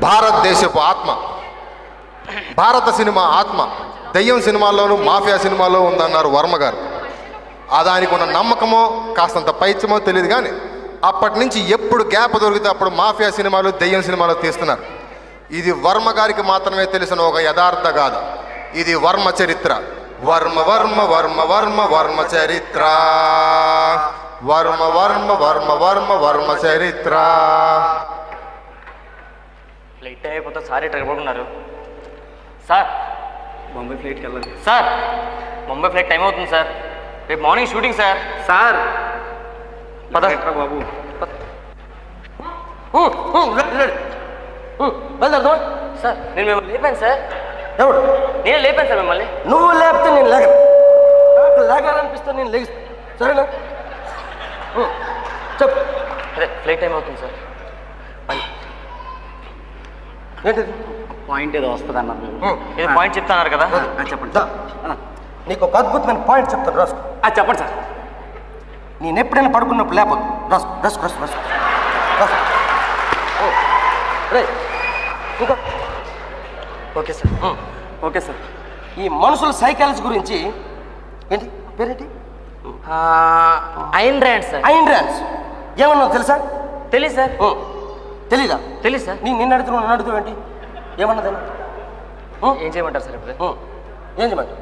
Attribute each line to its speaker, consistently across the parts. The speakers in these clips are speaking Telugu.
Speaker 1: భారతదేశపు ఆత్మ, భారత సినిమా ఆత్మ దెయ్యం సినిమాల్లోనూ మాఫియా సినిమాలో ఉందన్నారు వర్మ గారు. దానికి ఉన్న నమ్మకమో కాస్తంత పైత్యమో తెలియదు, కానీ అప్పటి నుంచి ఎప్పుడు గ్యాప్ దొరికితే అప్పుడు మాఫియా సినిమాలు దెయ్యం సినిమాలు తీస్తున్నారు. ఇది వర్మ గారికి మాత్రమే తెలిసిన ఒక యథార్థ గాథ. ఇది వర్మ చరిత్ర. వర్మ వర్మ వర్మ వర్మ వర్మ చరిత్ర, వర్మ వర్మ వర్మ వర్మ వర్మ చరిత్ర.
Speaker 2: ఫ్లైట్ అయిపోతే సార్ ఇట్లా పడుకున్నారు. సార్
Speaker 3: ముంబై ఫ్లైట్కి వెళ్ళాలి
Speaker 2: సార్. ముంబై ఫ్లైట్ టైం అవుతుంది సార్. రేపు మార్నింగ్ షూటింగ్ సార్.
Speaker 3: సార్.
Speaker 2: పద
Speaker 3: బాబు.
Speaker 4: బయలుదేరదాం.
Speaker 2: సార్ నేను మిమ్మల్ని లేపాను సార్.
Speaker 4: ఎవడు?
Speaker 2: నేను లేపాను సార్ మిమ్మల్ని.
Speaker 4: నువ్వు లేపితే నేను లేక, నాకు లేగాలనిపిస్తే నేను లేగిస్తా. సరేనా? చెప్పు.
Speaker 2: అదే ఫ్లైట్ టైం అవుతుంది సార్.
Speaker 4: ఏంటిది?
Speaker 3: పాయింట్ ఏదో వస్తుంది అన్నారు.
Speaker 2: ఏదో పాయింట్ చెప్తున్నారు కదా.
Speaker 3: చెప్పండి.
Speaker 4: దా. నీకు ఒక అద్భుతమైన పాయింట్ చెప్తాను, రాసుకో.
Speaker 3: చెప్పండి సార్.
Speaker 4: నేను ఎప్పుడైనా పడుకున్నప్పుడు లేపదు. రాసుకో రాసుకో రాసుకో రాసుకో రాసుకో. రే ఇంకా.
Speaker 2: Okay sir.
Speaker 3: Okay sir.
Speaker 4: ఈ మనుషుల సైకాలజీ గురించి ఏంటి పేరేంటి?
Speaker 2: Ayn Rand sir.
Speaker 4: Ayn Rand's ఏమన్నా తెలుసా?
Speaker 2: తెలీదు సార్.
Speaker 4: తెలీదా?
Speaker 2: తెలీదు సార్.
Speaker 4: నిన్ను అడుగుతున్నావు, నన్ను అడుగుతావు ఏంటి? ఏమన్నదని?
Speaker 2: ఏం చేయమంటారు సార్ ఇప్పుడు?
Speaker 4: ఏం చేయమంటావు?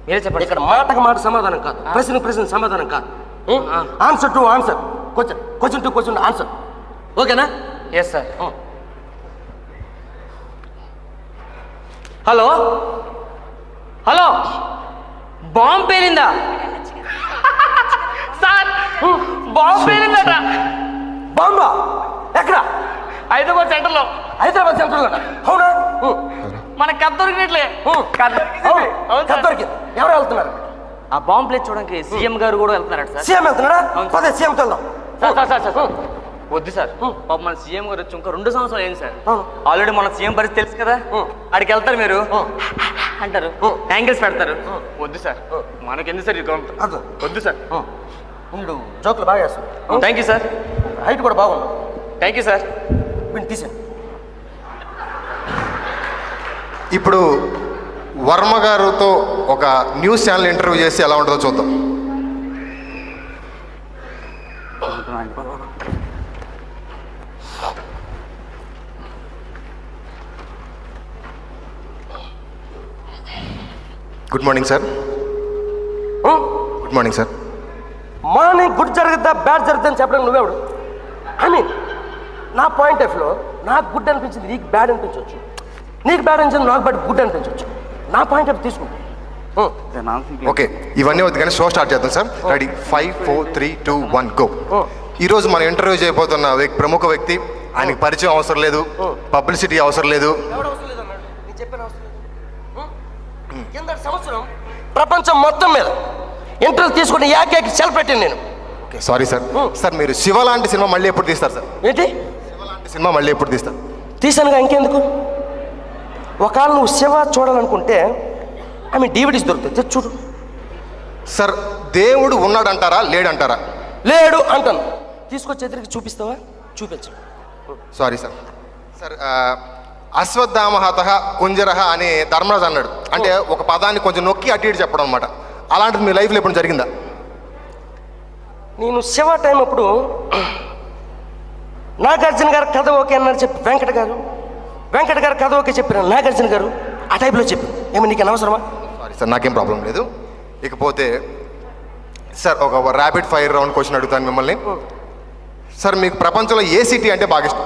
Speaker 2: మీరే చెప్పండి.
Speaker 4: ఇక్కడ మాటకు మాట సమాధానం కాదు, ప్రశ్న సమాధానం కాదు. Answer to answer, question to question answer. ఓకేనా?
Speaker 2: Yes sir.
Speaker 4: Hello
Speaker 2: hello, bomb పేలిందా సార్? బాంబు పేలిందట.
Speaker 4: బాంబా? ఎక్కడ?
Speaker 2: హైదరాబాద్ సెంటర్లో.
Speaker 4: హైదరాబాద్ సెంట్రల్. అవునా?
Speaker 2: మనకు కథ దొరికినట్లే.
Speaker 4: కథ దొరికింది. ఎవరు వెళ్తున్నారు?
Speaker 2: ఆ బాంబు ప్లేస్ చూడడానికి సీఎం గారు కూడా వెళ్తున్నారట సార్.
Speaker 4: సీఎం వెళ్తున్నాడా? పదే సీఎంతో వెళ్దాం.
Speaker 2: సార్ వద్దు సార్. పాప మన సీఎం గారు వచ్చి ఇంకా 2 సంవత్సరాలు అయింది సార్. ఆల్రెడీ మన సీఎం పరిస్థితి తెలుసు కదా. అక్కడికి వెళ్తారు మీరు అంటారు, యాంగిల్స్ పెడతారు. వద్దు సార్, మనకెందుకు సార్ ఇది? వద్దు సార్.
Speaker 4: వీడు జోకులు బాగా వేస్తాడు.
Speaker 2: Thank you sir.
Speaker 4: హైట్ కూడా బాగుంది.
Speaker 2: Thank you sir.
Speaker 4: వీడిని తీసాను.
Speaker 1: ఇప్పుడు వర్మ గారితో ఒక న్యూస్ ఛానల్ ఇంటర్వ్యూ చేసి ఎలా ఉంటుందో చూద్దాం. Good morning sir. Good morning sir.
Speaker 4: Morning good జరుగుద్దా బ్యాడ్ జరుగుద్దా అని చెప్పడం నువ్వెవడు? ఐ మీన్ నా పాయింట్ ఆఫ్ లో నాకు గుడ్ అనిపించింది, నీకు బ్యాడ్ అనిపించవచ్చు. నీకు బ్యాడ్ అనిపించింది, నాకు బట్ గుడ్ అనిపించవచ్చు. నా పాయింట్ ఆఫ్ తీసుకుంటా.
Speaker 1: ఓకే, ఇవన్నీ వద్దు కానీ షో స్టార్ట్ చేద్దాం సార్. రెడీ? 5 4 3 2 1 గో. ఈరోజు మనం ఇంటర్వ్యూ చేయబోతున్న ప్రముఖ వ్యక్తి. ఆయనకి పరిచయం అవసరం లేదు, పబ్లిసిటీ అవసరం లేదు.
Speaker 4: కింద సంవత్సరం ప్రపంచం మొత్తం మీద ఇంటర్వ్యూ తీసుకుని ఏకైక సెల్ఫ్ పెట్టాను నేను.
Speaker 1: Okay, sorry sir. సార్ మీరు శివ లాంటి సినిమా మళ్ళీ ఎప్పుడు తీస్తారు సార్?
Speaker 4: ఏంటి?
Speaker 1: శివ లాంటి సినిమా మళ్ళీ ఎప్పుడు తీస్తారు?
Speaker 4: తీసానుగా, ఇంకెందుకు? ఒకవేళ నువ్వు శివ చూడాలనుకుంటే ఐ మీన్ డివిడీస్ దొరుకుతాయి, చూడు.
Speaker 1: సార్ దేవుడు ఉన్నాడంటారా లేడంటారా?
Speaker 4: లేడు అంటాను. తీసుకొచ్చి ఎదురికి చూపిస్తావా? చూపించు.
Speaker 1: Sorry sir. సార్ అశ్వత్థామహత కుంజరహ అని ధర్మరాజు అన్నాడు. అంటే ఒక పదాన్ని కొంచెం నొక్కి అటు ఇటు చెప్పడం అనమాట. అలాంటిది మీ లైఫ్లో ఎప్పుడు జరిగిందా?
Speaker 4: నేను శివ టైం అప్పుడు నాగార్జున గారు కథ ఓకే అన్నారు చెప్పి వెంకట గారు కథ ఓకే చెప్పిన నాగార్జున గారు ఆ టైప్లో చెప్పి ఏమి నీకు అనవసరమా?
Speaker 1: సారీ సార్, నాకేం ప్రాబ్లం లేదు. ఇకపోతే సార్ ఒక ర్యాపిడ్ ఫైర్ రౌండ్ క్వశ్చన్ అడుగుతాను మిమ్మల్ని. సార్ మీకు ప్రపంచంలో ఏ సిటీ అంటే బాగా ఇష్టం?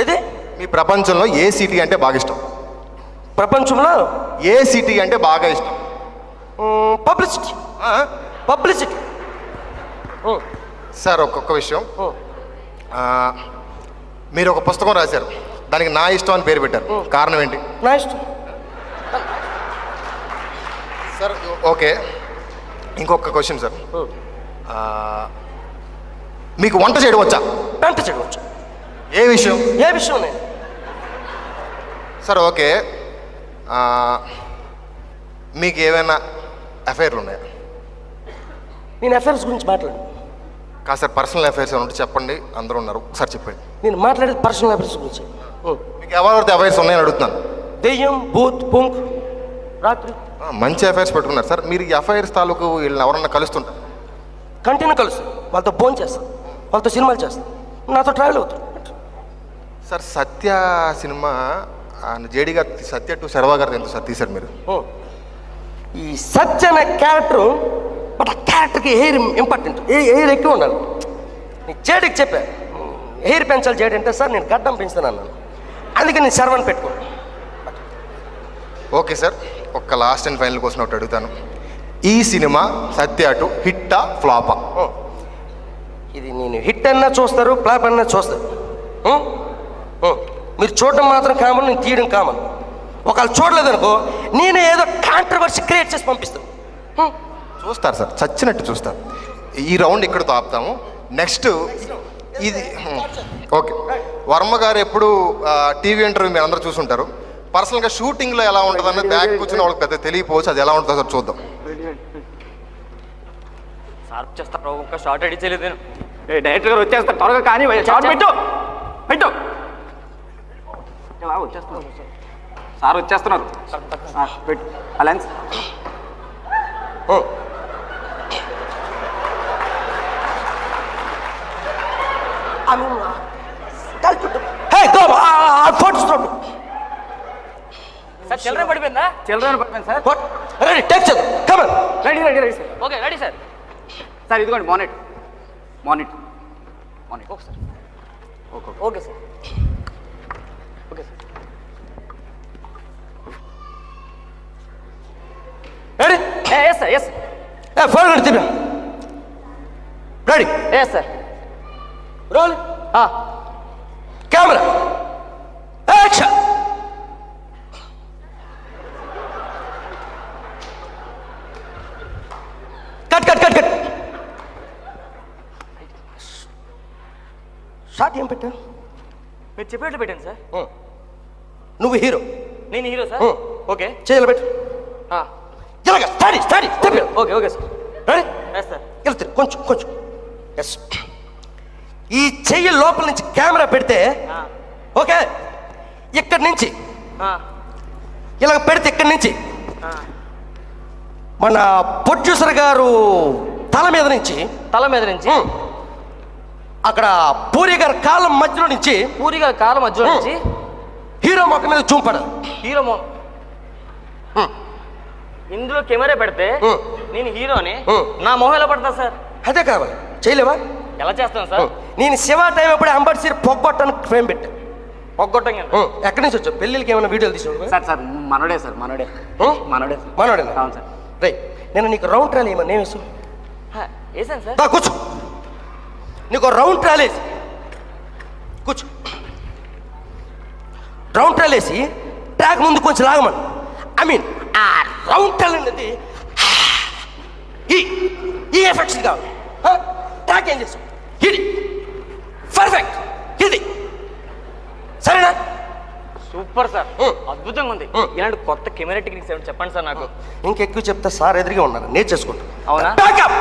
Speaker 4: ఏది?
Speaker 1: మీ ప్రపంచంలో ఏ సిటీ అంటే బాగా ఇష్టం?
Speaker 4: ప్రపంచంలో
Speaker 1: ఏ సిటీ అంటే బాగా ఇష్టం?
Speaker 4: పబ్లిసిటీ.
Speaker 1: సార్ ఒక్కొక్క విషయం. మీరు ఒక పుస్తకం రాశారు, దానికి నా ఇష్టం అని పేరు పెట్టారు. కారణం ఏంటి?
Speaker 4: నా ఇష్టం
Speaker 1: సార్. ఓకే, ఇంకొక క్వశ్చన్ సార్. మీకు వంట చేయడం వచ్చా?
Speaker 4: వంట చేయడం వచ్చా?
Speaker 1: ఏ విషయం?
Speaker 4: ఏ విషయం? నేను
Speaker 1: సార్ ఓకే, మీకు ఏమైనా అఫైర్లు ఉన్నాయా?
Speaker 4: నేను అఫైర్స్ గురించి మాట్లాడు.
Speaker 1: కాస్త పర్సనల్ అఫైర్స్ ఏమైనా ఉంటే చెప్పండి, అందరూ ఉన్నారు ఒకసారి చెప్పండి.
Speaker 4: నేను మాట్లాడేది పర్సనల్ అఫైర్స్ గురించి.
Speaker 1: మీకు ఎవరెవరితో అఫైర్స్ ఉన్నాయని అడుగుతున్నాను.
Speaker 4: దెయ్యం, భూత్, పుంక్, రాత్రి.
Speaker 1: మంచి అఫైర్స్ పెట్టుకున్నారు సార్. మీరు ఈ అఫైర్స్ తాలూకు వీళ్ళని ఎవరన్నా కలుస్తుంటారు?
Speaker 4: కంటిన్యూ కలుస్తాను, వాళ్ళతో ఫోన్ చేస్తాను, వాళ్ళతో సినిమాలు చేస్తాను, నాతో ట్రావెల్ అవుతాను.
Speaker 1: సార్ సత్య సినిమా జేడి గారు సత్య టు శర్వా గారు ఎంత సార్ తీశారు మీరు?
Speaker 4: ఈ సత్య అనే క్యారెక్టర్, బట్ ఆ క్యారెక్టర్కి హెయిర్ ఇంపార్టెంట్, హెయిర్ ఎక్కువ ఉండాలి. నేను జేడికి చెప్పా హెయిర్ పెంచాలి జేడి అంటే, సార్ నేను గడ్డం పెంచుతాను అన్నాను, అందుకే నేను శర్వాన్ని పెట్టుకోను.
Speaker 1: ఓకే సార్, ఒక్క లాస్ట్ అండ్ ఫైనల్ క్వశ్చన్ ఒకటి అడుగుతాను. ఈ సినిమా సత్య టు హిట్టా ఫ్లాపా?
Speaker 4: ఇది నేను హిట్ అన్నా చూస్తారు, ఫ్లాప్ అన్నా చూస్తారు. మీరు చూడడం మాత్రం కామన్, నేను తీయడం కామన్. ఒకవేళ చూడలేదనుకో నేనే ఏదో కాంట్రవర్సీ క్రియేట్ చేసి పంపిస్తాను.
Speaker 1: చూస్తారు సార్, చచ్చినట్టు చూస్తారు. ఈ రౌండ్ ఇక్కడితో ఆపుతాము. నెక్స్ట్ ఇది ఓకే. వర్మ గారు ఎప్పుడు టీవీ ఇంటర్వ్యూ మీరు అందరూ చూసుంటారు. పర్సనల్గా షూటింగ్లో ఎలా ఉంటుందని బ్యాక్ కూర్చుని వాళ్ళకి పెద్ద తెలియపోవచ్చు, అది ఎలా ఉంటుందో సార్ చూద్దాం.
Speaker 2: సార్ చేస్తారు, ఒక్క షార్ట్ రెడీ చేయలేదు నేను.
Speaker 3: డైరెక్టర్ గారు వచ్చేస్తారు, త్వరగా కానీ షార్ట్ పెట్టు పెట్టు. ఇలా వచ్చేస్తున్నారు సార్, వచ్చేస్తున్నారు. పెట్టు అలెన్స్.
Speaker 2: సార్ చిల్లర పడిపోయిందా?
Speaker 3: చిల్డ్రన్ పడిపోయింది sir. Ready ready ready sir.
Speaker 2: Okay ready sir.
Speaker 3: Sir ఇదిగోండి మానిట్ మానిట్ మానిట్.
Speaker 2: Okay sir. Okay sir. Okay sir.
Speaker 4: Ready?
Speaker 2: Yes sir, yes
Speaker 4: phone కడితే ready?
Speaker 2: Yes sir.
Speaker 4: Roll, camera, action. Cut cut cut cut. Shot ఏం పెట్టాను?
Speaker 2: మీరు చెప్పేట్లు పెట్టండి సార్.
Speaker 4: నువ్వు హీరో,
Speaker 2: నేను హీరో సార్. ఓకే
Speaker 4: చేయాలి పెట్టు. ఇలాగ study study step.
Speaker 2: Okay okay sir.
Speaker 4: Ready?
Speaker 2: Yes sir.
Speaker 4: వెళ్తారు కొంచెం కొంచెం. ఎస్. ఈ చెయ్యి లోపల నుంచి కెమెరా పెడితే ఓకే, ఇక్కడి నుంచి ఇలాగ పెడితే ఇక్కడి నుంచి మన ప్రొడ్యూసర్ గారు తల మీద నుంచి అక్కడ పూరి గారి కాలం మధ్యలో నుంచి హీరో మొక్క మీద జూమ్ పడాలి.
Speaker 2: హీరో ఇందులో కెమెరా పెడితే నేను హీరోని, నా మొహం ఎలా పడతా సార్?
Speaker 4: అదే కావాలి. చేయలేవా?
Speaker 2: ఎలా చేస్తాను సార్?
Speaker 4: నేను శివ టైం అప్పుడు అంబర్సీర్ పొగ్గొట్టడానికి ఫ్రేమ్ పెట్టా.
Speaker 2: పొగ్గొట్టం
Speaker 4: ఎక్కడి నుంచి వచ్చావు? పెళ్ళిళ్ళకి ఏమైనా వీడియోలు తీసుకోండి.
Speaker 3: సార్ సార్ మనోడే సార్, మనోడే మనోడే
Speaker 4: మనోడే.
Speaker 3: అవును సార్.
Speaker 4: రైట్. నేను నీకు రౌండ్ ట్రాలీ ఏమన్నా ఏమి ఇస్తాను?
Speaker 2: వేసాను సార్.
Speaker 4: కూర్చో. నీకు రౌండ్ ట్రాలీ వేసి కూర్చో. రౌండ్ ట్రాలీ వేసి ట్రాక్ ముందు కొంచెం లాగమను. ఐ మీన్ ఆ రౌండ్ ట్రాలీ అనేది ఈ ఎఫెక్ట్స్ కావాలి. ట్రాక్ ఏం చేస్తాం? ఇది పర్ఫెక్ట్, ఇది సరేనా?
Speaker 2: సూపర్ సార్, అద్భుతంగా ఉంది. ఇలాంటి కొత్త కెమెరా టెక్నిక్స్ ఏమైనా చెప్పండి సార్ నాకు.
Speaker 4: ఇంకెక్కువ చెప్తా సార్ ఎదురుగా ఉన్నారు, నేర్చేసుకుంటా.
Speaker 2: అవునా?
Speaker 4: బ్యాకప్.